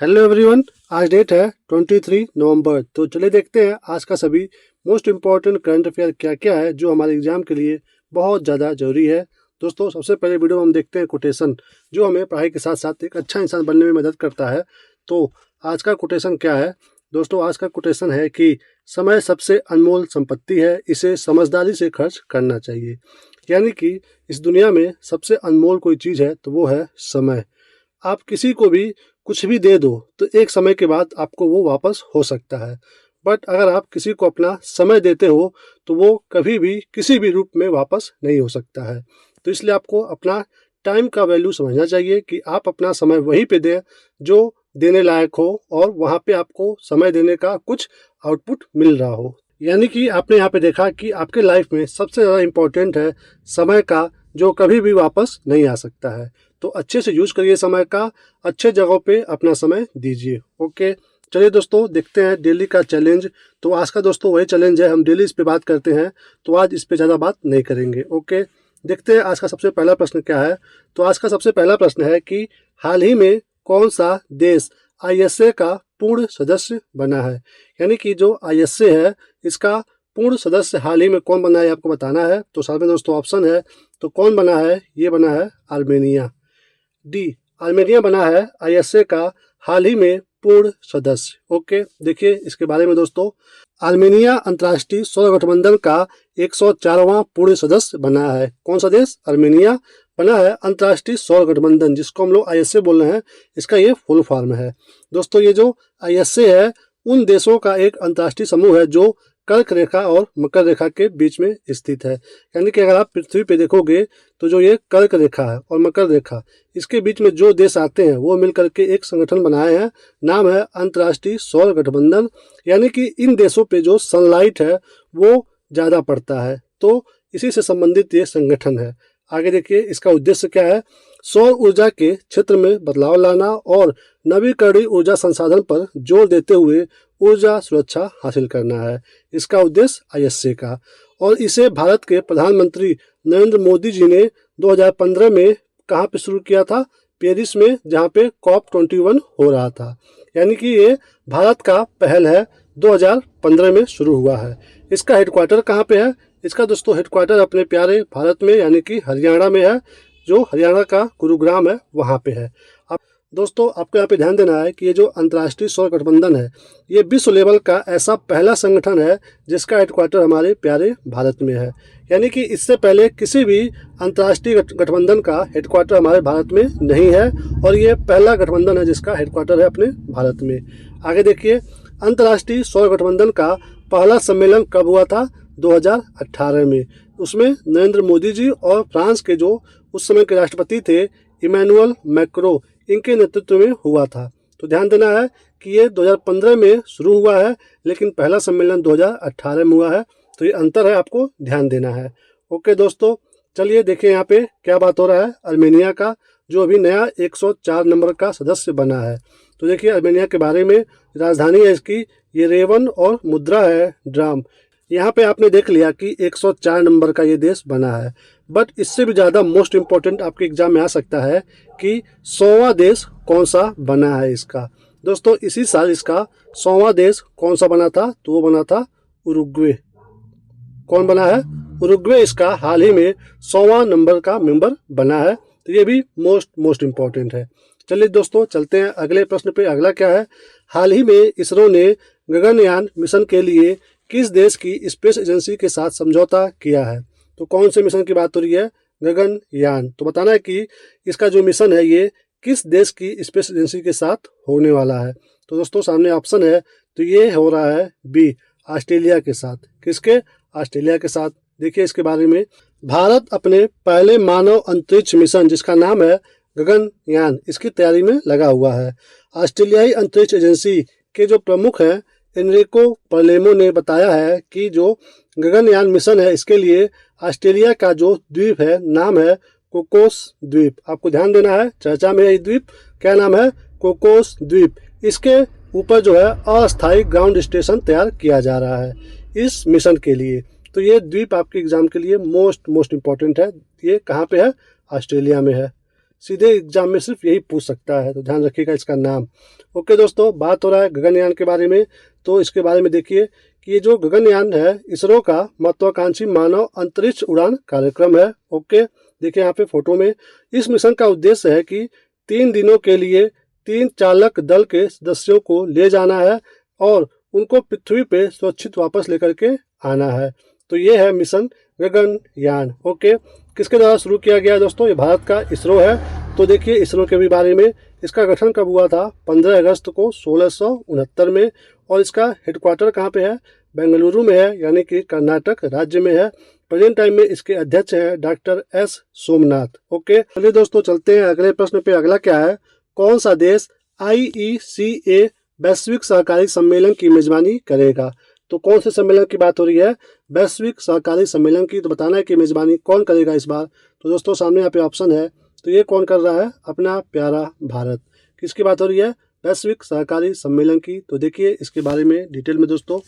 Hello everyone, आज date है 23 नवंबर। तो चलिए देखते हैं आज का सभी मोस्ट इम्पॉर्टेंट करंट अफेयर क्या क्या है जो हमारे एग्जाम के लिए बहुत ज़्यादा जरूरी है। दोस्तों, सबसे पहले वीडियो में हम देखते हैं कोटेशन जो हमें पढ़ाई के साथ साथ एक अच्छा इंसान बनने में मदद करता है। तो आज का कोटेशन क्या है दोस्तों? आज का कोटेशन है कि समय सबसे अनमोल संपत्ति है, इसे समझदारी से खर्च करना चाहिए। यानी कि इस दुनिया में सबसे अनमोल कोई चीज़ है तो वो है समय। आप किसी को भी कुछ भी दे दो तो एक समय के बाद आपको वो वापस हो सकता है, बट अगर आप किसी को अपना समय देते हो तो वो कभी भी किसी भी रूप में वापस नहीं हो सकता है। तो इसलिए आपको अपना टाइम का वैल्यू समझना चाहिए कि आप अपना समय वहीं पे दें जो देने लायक हो और वहाँ पे आपको समय देने का कुछ आउटपुट मिल रहा हो। यानी कि आपने यहाँ पे देखा कि आपके लाइफ में सबसे ज़्यादा इम्पोर्टेंट है समय का, जो कभी भी वापस नहीं आ सकता है। तो अच्छे से यूज करिए समय का, अच्छे जगहों पे अपना समय दीजिए। ओके, चलिए दोस्तों देखते हैं डेली का चैलेंज। तो आज का दोस्तों वही चैलेंज है, हम डेली इस पे बात करते हैं तो आज इस पे ज़्यादा बात नहीं करेंगे। ओके, देखते हैं आज का सबसे पहला प्रश्न क्या है। तो आज का सबसे पहला प्रश्न है कि हाल ही में कौन सा देश ISA का पूर्ण सदस्य बना है। यानी कि जो ISA है इसका पूर्ण सदस्य हाल ही में कौन बना है आपको बताना है। तो साथ में दोस्तों ऑप्शन है, तो कौन बना है? ये बना है आर्मेनिया। डी, आर्मेनिया बना है ISA का हाल ही में पूर्ण सदस्य। ओके, देखिए इसके बारे में दोस्तों, आर्मेनिया अंतर्राष्ट्रीय सौर गठबंधन का 104वां पूर्ण सदस्य बना है। कौन सा देश? आर्मेनिया बना है अंतर्राष्ट्रीय सौर गठबंधन, जिसको हम लोग ISA बोल रहे हैं, इसका ये फुल फॉर्म है। दोस्तों ये जो ISA है उन देशों का एक अंतर्राष्ट्रीय समूह है जो कर्क रेखा और मकर रेखा के बीच में स्थित है। यानी कि अगर आप पृथ्वी पे देखोगे तो जो ये कर्क रेखा है और मकर रेखा, इसके बीच में जो देश आते हैं वो मिलकर के एक संगठन बनाए हैं, नाम है अंतर्राष्ट्रीय सौर गठबंधन। यानी कि इन देशों पे जो सनलाइट है वो ज़्यादा पड़ता है, तो इसी से संबंधित ये संगठन है। आगे देखिए इसका उद्देश्य क्या है। सौर ऊर्जा के क्षेत्र में बदलाव लाना और नवीकरणीय ऊर्जा संसाधन पर जोर देते हुए ऊर्जा सुरक्षा हासिल करना है इसका उद्देश्य ISA का। और इसे भारत के प्रधानमंत्री नरेंद्र मोदी जी ने 2015 में कहाँ पे शुरू किया था? पेरिस में, जहाँ पे COP21 हो रहा था। यानी कि ये भारत का पहल है, 2015 में शुरू हुआ है। इसका हेडक्वार्टर कहाँ पे है? इसका दोस्तों हेडक्वार्टर अपने प्यारे भारत में यानी कि हरियाणा में है, जो हरियाणा का गुरुग्राम है वहाँ पे है। अब दोस्तों आपको यहाँ पे ध्यान देना है कि ये जो अंतर्राष्ट्रीय सौर गठबंधन है ये विश्व लेवल का ऐसा पहला संगठन है जिसका हेडक्वार्टर हमारे प्यारे भारत में है। यानी कि इससे पहले किसी भी अंतर्राष्ट्रीय गठबंधन का हेडक्वार्टर हमारे भारत में नहीं है और ये पहला गठबंधन है जिसका हेडक्वार्टर है अपने भारत में। आगे देखिए, अंतर्राष्ट्रीय सौर गठबंधन का पहला सम्मेलन कब हुआ था? 2018 में। उसमें नरेंद्र मोदी जी और फ्रांस के जो उस समय के राष्ट्रपति थे इमैनुअल मैक्रो, इनके नेतृत्व में हुआ था। तो ध्यान देना है कि ये 2015 में शुरू हुआ है लेकिन पहला सम्मेलन 2018 में हुआ है, तो ये अंतर है, आपको ध्यान देना है। ओके दोस्तों, चलिए देखिए यहाँ पे क्या बात हो रहा है आर्मेनिया का, जो अभी नया 104 नंबर का सदस्य बना है। तो देखिए आर्मेनिया के बारे में, राजधानी है इसकी येरेवन और मुद्रा है ड्राम। यहाँ पे आपने देख लिया कि 104 नंबर का ये देश बना है, बट इससे भी ज़्यादा मोस्ट इम्पोर्टेंट आपके एग्जाम में आ सकता है कि 100वां देश कौन सा बना है इसका। दोस्तों इसी साल इसका 100वां देश कौन सा बना था? तो वो बना था उरुग्वे। कौन बना है? उरुग्वे इसका हाल ही में 100वां नंबर का मेंबर बना है। तो ये भी मोस्ट इम्पोर्टेंट है। चलिए दोस्तों चलते हैं अगले प्रश्न पे। अगला क्या है? हाल ही में इसरो ने गगनयान मिशन के लिए किस देश की स्पेस एजेंसी के साथ समझौता किया है? तो कौन से मिशन की बात हो रही है? गगनयान। तो बताना है कि इसका जो मिशन है ये किस देश की स्पेस एजेंसी के साथ होने वाला है। तो दोस्तों सामने ऑप्शन है, तो ये हो रहा है बी, ऑस्ट्रेलिया के साथ। किसके? ऑस्ट्रेलिया के साथ। देखिए इसके बारे में, भारत अपने पहले मानव अंतरिक्ष मिशन जिसका नाम है गगनयान, इसकी तैयारी में लगा हुआ है। ऑस्ट्रेलियाई अंतरिक्ष एजेंसी के जो प्रमुख हैं एनरिको पर्लेमो ने बताया है कि जो गगनयान मिशन है इसके लिए ऑस्ट्रेलिया का जो द्वीप है नाम है कोकोस द्वीप। आपको ध्यान देना है, चर्चा में है ये द्वीप। क्या नाम है? कोकोस द्वीप। इसके ऊपर जो है अस्थायी ग्राउंड स्टेशन तैयार किया जा रहा है इस मिशन के लिए। तो ये द्वीप आपके एग्जाम के लिए मोस्ट इम्पॉर्टेंट है। ये कहाँ पे है? ऑस्ट्रेलिया में है। सीधे एग्जाम में सिर्फ यही पूछ सकता है, तो ध्यान रखिएगा इसका नाम। ओके दोस्तों, बात हो रहा है गगनयान के बारे में। तो इसके बारे में देखिए कि ये जो गगनयान है इसरो का महत्वाकांक्षी मानव अंतरिक्ष उड़ान कार्यक्रम है। ओके, देखिए यहाँ पे फोटो में इस मिशन का उद्देश्य है कि 3 दिनों के लिए 3 चालक दल के सदस्यों को ले जाना है और उनको पृथ्वी पे सुरक्षित वापस लेकर के आना है। तो ये है मिशन गगनयान। ओके, किसके द्वारा शुरू किया गया दोस्तों? ये भारत का इसरो है। तो देखिए इसरो के भी बारे में, इसका गठन कब हुआ था? 15 अगस्त को 1669 में। और इसका हेडक्वार्टर कहाँ पे है? बेंगलुरु में है, यानी कि कर्नाटक राज्य में है। प्रेजेंट टाइम में इसके अध्यक्ष हैं डॉक्टर एस सोमनाथ। ओके, चलिए दोस्तों चलते हैं अगले प्रश्न पे। अगला क्या है? कौन सा देश IECA वैश्विक सहकारी सम्मेलन की मेजबानी करेगा? तो कौन से सम्मेलन की बात हो रही है? वैश्विक सहकारी सम्मेलन की। तो बताना है कि मेजबानी कौन करेगा इस बार। तो दोस्तों सामने यहाँ पे ऑप्शन है। तो ये कौन कर रहा है? अपना प्यारा भारत। किसकी बात हो रही है? वैश्विक सहकारी सम्मेलन की। तो देखिए इसके बारे में डिटेल में दोस्तों,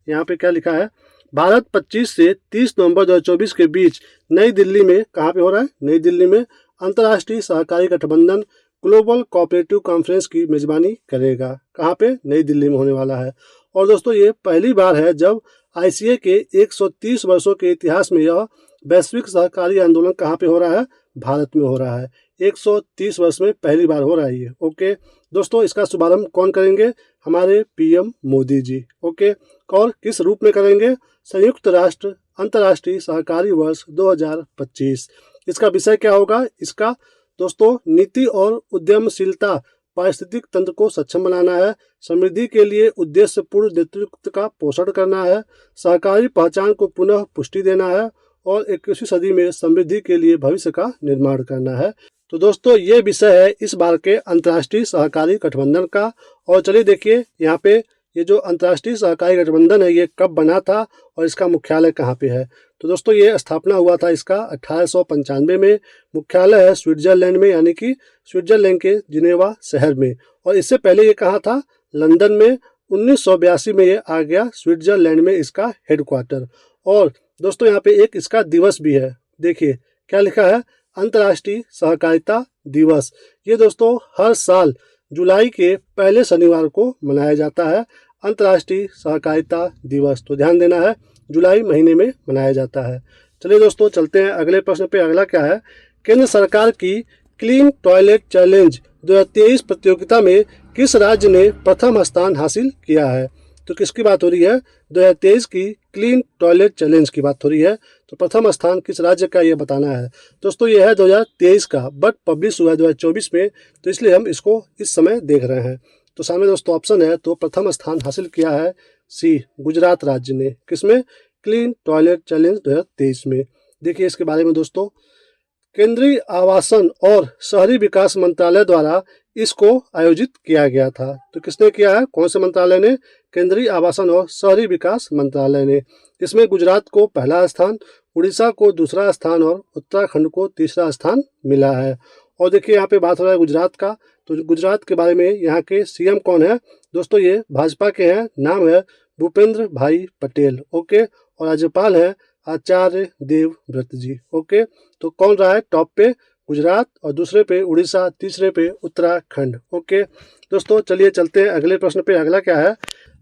यहाँ पे क्या लिखा है? भारत 25 से 30 नवंबर 2024 के बीच नई दिल्ली में, कहाँ पे हो रहा है? नई दिल्ली में अंतर्राष्ट्रीय सहकारी गठबंधन ग्लोबल कोऑपरेटिव कॉन्फ्रेंस की मेजबानी करेगा। कहाँ पे? नई दिल्ली में होने वाला है। और दोस्तों ये पहली बार है जब ICA के 130 वर्षों के इतिहास में यह वैश्विक सहकारी आंदोलन कहाँ पे हो रहा है? भारत में हो रहा है। 130 वर्ष में पहली बार हो रहा है ये। ओके दोस्तों, इसका शुभारंभ कौन करेंगे? हमारे PM मोदी जी। ओके, और किस रूप में करेंगे? संयुक्त राष्ट्र अंतर्राष्ट्रीय सहकारी वर्ष 2025। इसका विषय क्या होगा? इसका दोस्तों नीति और उद्यमशीलता, पारिस्थितिक तंत्र को सक्षम बनाना है, समृद्धि के लिए उद्देश्यपूर्ण नेतृत्व का पोषण करना है, सहकारी पहचान को पुनः पुष्टि देना है और 21वीं सदी में समृद्धि के लिए भविष्य का निर्माण करना है। तो दोस्तों ये विषय है इस बार के अंतर्राष्ट्रीय सहकारी गठबंधन का। और चलिए देखिए यहाँ पे ये जो अंतर्राष्ट्रीय सहकारी गठबंधन है ये कब बना था और इसका मुख्यालय कहाँ पे है? तो दोस्तों ये स्थापना हुआ था इसका 1895 में। मुख्यालय है स्विट्जरलैंड में, यानी कि स्विट्जरलैंड के जिनेवा शहर में। और इससे पहले ये कहाँ था? लंदन में। 1982 में ये आ गया स्विट्जरलैंड में इसका हेडक्वार्टर। और दोस्तों यहाँ पे एक इसका दिवस भी है। देखिए क्या लिखा है? अंतर्राष्ट्रीय सहकारिता दिवस। ये दोस्तों हर साल जुलाई के पहले शनिवार को मनाया जाता है, अंतर्राष्ट्रीय सहकारिता दिवस। तो ध्यान देना है, जुलाई महीने में मनाया जाता है। चलिए दोस्तों चलते हैं अगले प्रश्न पे। अगला क्या है? केंद्र सरकार की क्लीन टॉयलेट चैलेंज 2023 प्रतियोगिता में किस राज्य ने प्रथम स्थान हासिल किया है? तो किसकी बात हो रही है? 2023 की क्लीन टॉयलेट चैलेंज की बात हो रही है। तो प्रथम स्थान किस राज्य का ये बताना है। दोस्तों ये है 2023 का, बट पब्लिश हुआ है 2024 में, तो इसलिए हम इसको इस समय देख रहे हैं। तो सामने दोस्तों ऑप्शन है। तो प्रथम स्थान हासिल किया है C, गुजरात राज्य ने। किसमें? क्लीन टॉयलेट चैलेंज 2023 में। देखिए इसके बारे में दोस्तों, केंद्रीय आवासन और शहरी विकास मंत्रालय द्वारा इसको आयोजित किया गया था। तो किसने किया है? कौन से मंत्रालय ने? केंद्रीय आवासन और शहरी विकास मंत्रालय ने। इसमें गुजरात को पहला स्थान, उड़ीसा को दूसरा स्थान और उत्तराखंड को तीसरा स्थान मिला है। और देखिए यहाँ पे बात हो रहा है गुजरात का। तो गुजरात के बारे में, यहाँ के CM कौन है दोस्तों? ये भाजपा के हैं, नाम है भूपेंद्र भाई पटेल। ओके, और राज्यपाल है आचार्य देवव्रत जी। ओके, तो कौन रहा है टॉप पे? गुजरात, और दूसरे पे उड़ीसा, तीसरे पे उत्तराखंड। ओके दोस्तों चलिए चलते हैं अगले प्रश्न पे। अगला क्या है?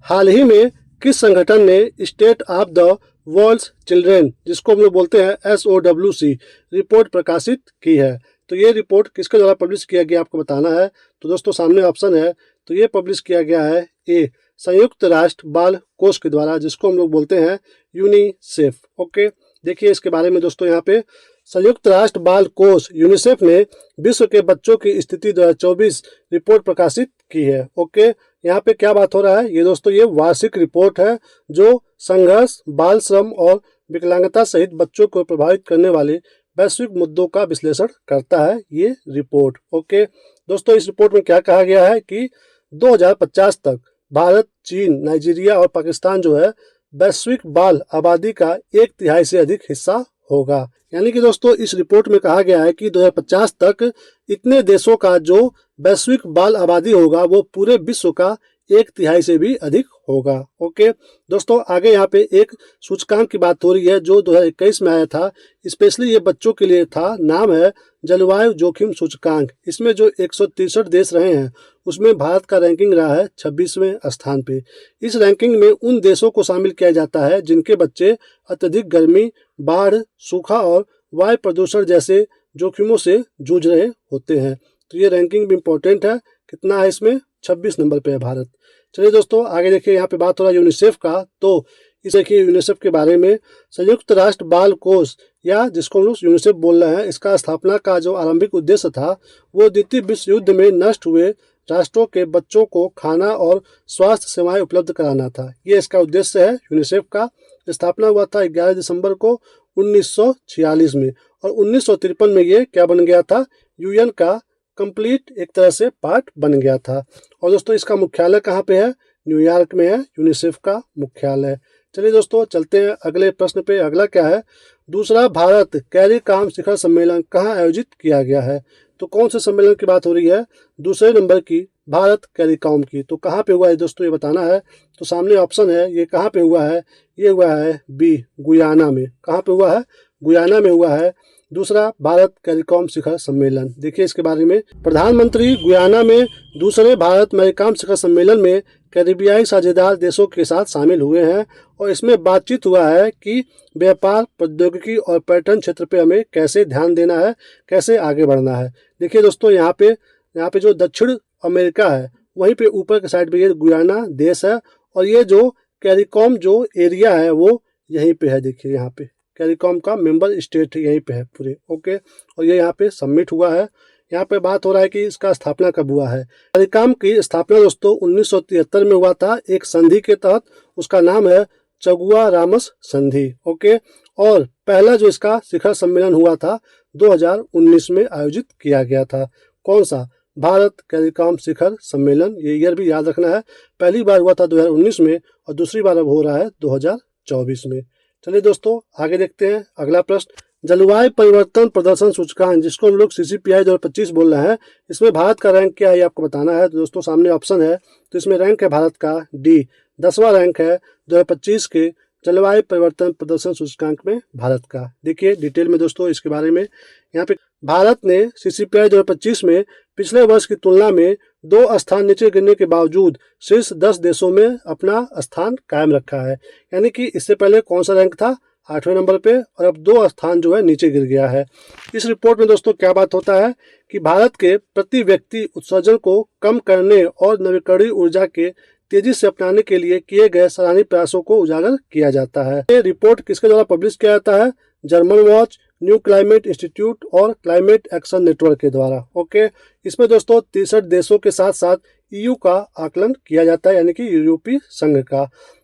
हाल ही में किस संगठन ने state of the world's children, जिसको हम लोग बोलते हैं SOWC, रिपोर्ट प्रकाशित की है? तो ये रिपोर्ट किसके द्वारा पब्लिश किया गया आपको बताना है। तो दोस्तों सामने ऑप्शन है। तो ये पब्लिश किया गया है A, संयुक्त राष्ट्र बाल कोष के द्वारा, जिसको हम लोग बोलते हैं यूनिसेफ। ओके, देखिए इसके बारे में दोस्तों, यहाँ पे संयुक्त राष्ट्र बाल कोष यूनिसेफ ने विश्व के बच्चों की स्थिति 2024 रिपोर्ट प्रकाशित की है। ओके, यहाँ पे क्या बात हो रहा है? ये दोस्तों ये वार्षिक रिपोर्ट है जो संघर्ष, बाल श्रम और विकलांगता सहित बच्चों को प्रभावित करने वाले वैश्विक मुद्दों का विश्लेषण करता है ये रिपोर्ट। ओके दोस्तों, इस रिपोर्ट में क्या कहा गया है कि 2050 तक भारत, चीन, नाइजीरिया और पाकिस्तान जो है वैश्विक बाल आबादी का 1/3 से अधिक हिस्सा होगा। यानी कि दोस्तों इस रिपोर्ट में कहा गया है कि 2050 तक इतने देशों का जो वैश्विक बाल आबादी होगा वो पूरे विश्व का 1/3 से भी अधिक होगा। ओके दोस्तों, आगे यहाँ पे एक सूचकांक की बात हो रही है जो 2021 में आया था, स्पेशली ये बच्चों के लिए था। नाम है जलवायु जोखिम सूचकांक। इसमें जो 163 देश रहे हैं उसमें भारत का रैंकिंग रहा है 26वें स्थान पे। इस रैंकिंग में उन देशों को शामिल किया जाता है जिनके बच्चे अत्यधिक गर्मी, बाढ़, सूखा और वायु प्रदूषण जैसे जोखिमों से जूझ रहे होते हैं। तो ये रैंकिंग भी इम्पोर्टेंट है। कितना है इसमें? 26 नंबर पे है भारत। चलिए दोस्तों आगे देखिए, यहाँ पे बात हो रहा है यूनिसेफ का। तो इस देखिए यूनिसेफ के बारे में, संयुक्त राष्ट्र बाल कोष या जिसको हम लोग यूनिसेफ बोल रहे हैं, इसका स्थापना का जो आरंभिक उद्देश्य था वो द्वितीय विश्व युद्ध में नष्ट हुए राष्ट्रों के बच्चों को खाना और स्वास्थ्य सेवाएं उपलब्ध कराना था। ये इसका उद्देश्य है यूनिसेफ का। स्थापना हुआ था 11 दिसंबर को 1946 में और 1953 में ये क्या बन गया था? यूएन का कंप्लीट एक तरह से पार्ट बन गया था। और दोस्तों इसका मुख्यालय कहाँ पे है? न्यूयॉर्क में है यूनिसेफ का मुख्यालय। चलिए दोस्तों चलते हैं अगले प्रश्न पे। अगला क्या है? दूसरा भारत कैरिकॉम शिखर सम्मेलन कहाँ आयोजित किया गया है? तो कौन से सम्मेलन की बात हो रही है? दूसरे नंबर की भारत कैरिकॉम की। तो कहाँ पे हुआ है दोस्तों, ये बताना है। तो सामने ऑप्शन है, ये कहाँ पे हुआ है? ये हुआ है बी, गुयाना में। कहाँ पे हुआ है? गुयाना में हुआ है दूसरा भारत कैरिकॉम शिखर सम्मेलन। देखिए इसके बारे में, प्रधानमंत्री गुयाना में दूसरे भारत कैरिकॉम शिखर सम्मेलन में कैरिबियाई साझेदार देशों के साथ शामिल हुए हैं और इसमें बातचीत हुआ है कि व्यापार, प्रौद्योगिकी और पर्यटन क्षेत्र पे हमें कैसे ध्यान देना है, कैसे आगे बढ़ना है। देखिए दोस्तों यहाँ पे जो दक्षिण अमेरिका है वहीं पे ऊपर के साइड पे ये गुयाना देश है और ये जो कैरिकॉम जो एरिया है वो यहीं पे है। देखिए यहाँ पे कैरिकॉम का मेंबर स्टेट यहीं पे है पूरे। ओके, और ये यहाँ पे सबमिट हुआ है। यहाँ पे बात हो रहा है कि इसका स्थापना कब हुआ है। कैरिकॉम की स्थापना दोस्तों 1973 में हुआ था एक संधि के तहत। उसका नाम है चगुआ रामस संधि। ओके, और पहला जो इसका शिखर सम्मेलन हुआ था 2019 में आयोजित किया गया था। कौन सा? भारत कैरिकॉम शिखर सम्मेलन। ये ईयर भी याद रखना है। पहली बार हुआ था 2019 में और दूसरी बार अब हो रहा है 2024 में। चलिए दोस्तों आगे देखते हैं अगला प्रश्न। जलवायु परिवर्तन प्रदर्शन सूचकांक, जिसको हम लोग CCPI 2025 बोल रहे हैं, इसमें भारत का रैंक क्या है ये आपको बताना है। तो दोस्तों सामने ऑप्शन है, तो इसमें रैंक है भारत का D, 10वां रैंक है 2025 के जलवायु परिवर्तन प्रदर्शन सूचकांक में भारत का। देखिए डिटेल में दोस्तों इसके बारे में। यहाँ पे भारत ने CCPI 2025 में पिछले वर्ष की तुलना में 2 स्थान नीचे गिरने के बावजूद शीर्ष 10 देशों में अपना स्थान कायम रखा है। यानी कि इससे पहले कौन सा रैंक था? 8वें नंबर पे, और अब 2 स्थान जो है नीचे गिर गया है। इस रिपोर्ट में दोस्तों क्या बात होता है कि भारत के प्रति व्यक्ति उत्सर्जन को कम करने और नवीकरणीय ऊर्जा के तेजी से अपनाने के लिए किए गए सराहनीय प्रयासों को उजागर किया जाता है। ये रिपोर्ट किसके द्वारा पब्लिश किया जाता है? German watch, new climate institute और क्लाइमेट एक्शन नेटवर्क के द्वारा। ओके, इसमें दोस्तों 63 देशों के साथ साथ EU का आकलन किया जाता है, यानी कि यूरोपीय संघ का।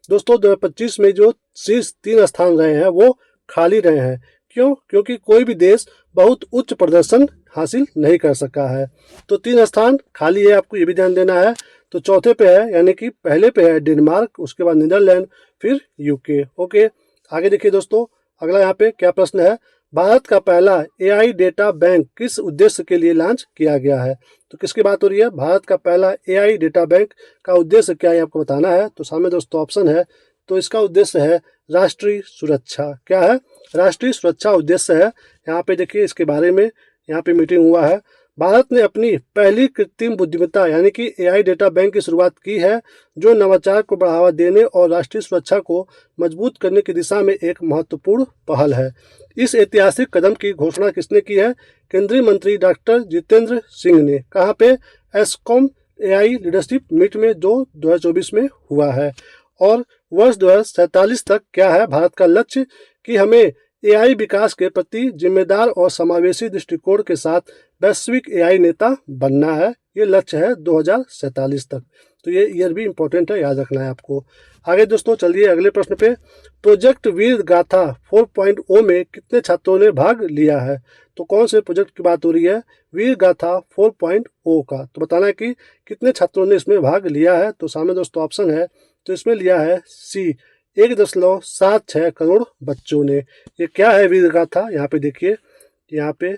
दोस्तों 2025 में जो शीर्ष 3 स्थान रहे हैं वो खाली रहे हैं। क्यों? क्योंकि कोई भी देश बहुत उच्च प्रदर्शन हासिल नहीं कर सका है। तो 3 स्थान खाली है, आपको ये भी ध्यान देना है। तो चौथे पे है, यानी कि पहले पे है डेनमार्क, उसके बाद नीदरलैंड, फिर UK। ओके, आगे देखिए दोस्तों अगला यहाँ पे क्या प्रश्न है। भारत का पहला AI डेटा बैंक किस उद्देश्य के लिए लॉन्च किया गया है? तो किसकी बात हो रही है? भारत का पहला AI डेटा बैंक का उद्देश्य क्या है आपको बताना है। तो सामने दोस्तों ऑप्शन है, तो इसका उद्देश्य है राष्ट्रीय सुरक्षा। क्या है? राष्ट्रीय सुरक्षा उद्देश्य है। यहाँ पे देखिए इसके बारे में यहाँ पे मीटिंग हुआ है। भारत ने अपनी पहली कृत्रिम बुद्धिमत्ता यानी कि AI डेटा बैंक की शुरुआत की है, जो नवाचार को बढ़ावा देने और राष्ट्रीय सुरक्षा को मजबूत करने की दिशा में एक महत्वपूर्ण पहल है। इस ऐतिहासिक कदम की घोषणा किसने की है? केंद्रीय मंत्री डॉक्टर जितेंद्र सिंह ने। कहाँ पे? एस्कॉम AI लीडरशिप मीट में जो 2024 में हुआ है। और वर्ष 2047 तक क्या है भारत का लक्ष्य कि हमें AI विकास के प्रति जिम्मेदार और समावेशी दृष्टिकोण के साथ वैश्विक AI नेता बनना है। ये लक्ष्य है 2047 तक। तो ये ईयर भी इंपॉर्टेंट है, याद रखना है आपको। आगे दोस्तों चलिए अगले प्रश्न पे। प्रोजेक्ट वीर गाथा 4.0 में कितने छात्रों ने भाग लिया है? तो कौन से प्रोजेक्ट की बात हो रही है? वीर गाथा 4.0 का। तो बताना है कि कितने छात्रों ने इसमें भाग लिया है। तो सामने दोस्तों ऑप्शन है, तो इसमें लिया है C, 1.76 करोड़ बच्चों ने। ये क्या है वीर गाथा? यहाँ पे देखिए, यहाँ पे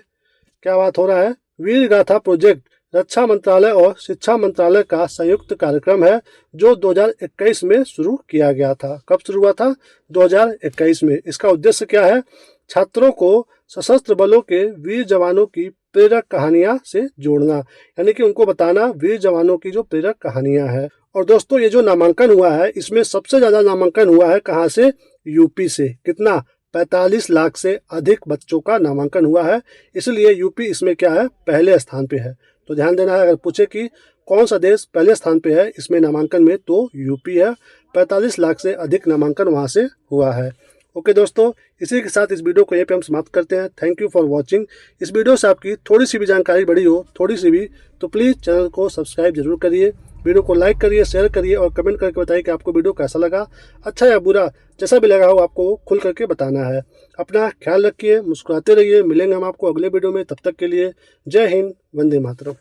क्या बात हो रहा है। वीर गाथा प्रोजेक्ट रक्षा मंत्रालय और शिक्षा मंत्रालय का संयुक्त कार्यक्रम है, जो 2021 में शुरू किया गया था। कब शुरू हुआ था? 2021 में। इसका उद्देश्य क्या है? छात्रों को सशस्त्र बलों के वीर जवानों की प्रेरक कहानियां से जोड़ना, यानी कि उनको बताना वीर जवानों की जो प्रेरक कहानियां है। और दोस्तों ये जो नामांकन हुआ है इसमें सबसे ज़्यादा नामांकन हुआ है कहाँ से? यूपी से। कितना? 45 लाख से अधिक बच्चों का नामांकन हुआ है, इसलिए यूपी इसमें क्या है? पहले स्थान पे है। तो ध्यान देना है, अगर पूछे कि कौन सा देश पहले स्थान पे है इसमें नामांकन में, तो यूपी है। 45 लाख से अधिक नामांकन वहाँ से हुआ है। ओके दोस्तों, इसी के साथ इस वीडियो को यहीं पे हम समाप्त करते हैं। Thank you for watching. इस वीडियो से आपकी थोड़ी सी भी जानकारी बढ़ी हो, थोड़ी सी भी, तो प्लीज़ चैनल को सब्सक्राइब जरूर करिए, वीडियो को लाइक करिए, शेयर करिए और कमेंट करके बताइए कि आपको वीडियो कैसा लगा, अच्छा या बुरा, जैसा भी लगा हो आपको खुल करके बताना है। अपना ख्याल रखिए, मुस्कुराते रहिए। मिलेंगे हम आपको अगले वीडियो में, तब तक के लिए जय हिंद, वंदे मातरम।